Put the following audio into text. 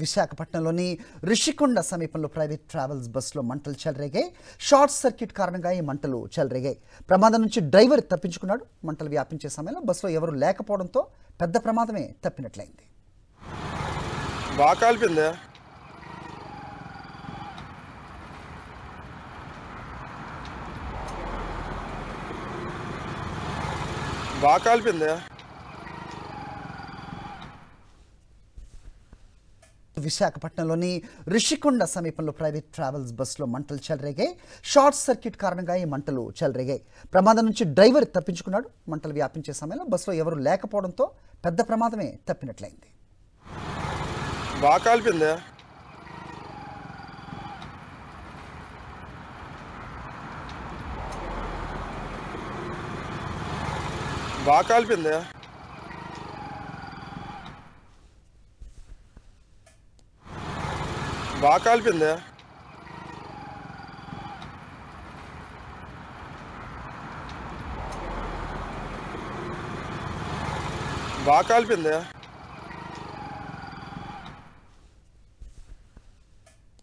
విశాఖపట్నంలోని రిషికొండ సమీపంలో private travels బస్సులో మంటలు చెలరేగాయి. షార్ట్ సర్క్యూట్ కారణంగా ఈ మంటలు చెలరేగాయి. ప్రమాదం నుంచి డ్రైవర్ తప్పించుకున్నాడు. మంటలు వ్యాపించే సమయంలో బస్సులో ఎవరూ లేకపోవడంతో పెద్ద ప్రమాదమే తప్పినట్లయింది. బాగా కాలిపోయిందా? బాగా కాలిపోయిందా? విశాఖపట్నంలోని రిషికొండ సమీపంలో ప్రైవేట్ ట్రావెల్స్ బస్సులో మంటలు చెలరేగాయి. షార్ట్ సర్క్యూట్ కారణంగా ఈ మంటలు చెలరేగాయి. ప్రమాదం నుంచి డ్రైవర్ తప్పించుకున్నాడు. మంటలు వ్యాపించే సమయంలో బస్సులో ఎవరూ లేకపోవడంతో పెద్ద ప్రమాదమే తప్పినట్లయింది. బాగా కాలిపోయిందా? బాగా కాలిపోయిందా? బాగా కాలిపోయిందా? బాగా కాలిపోయిందా?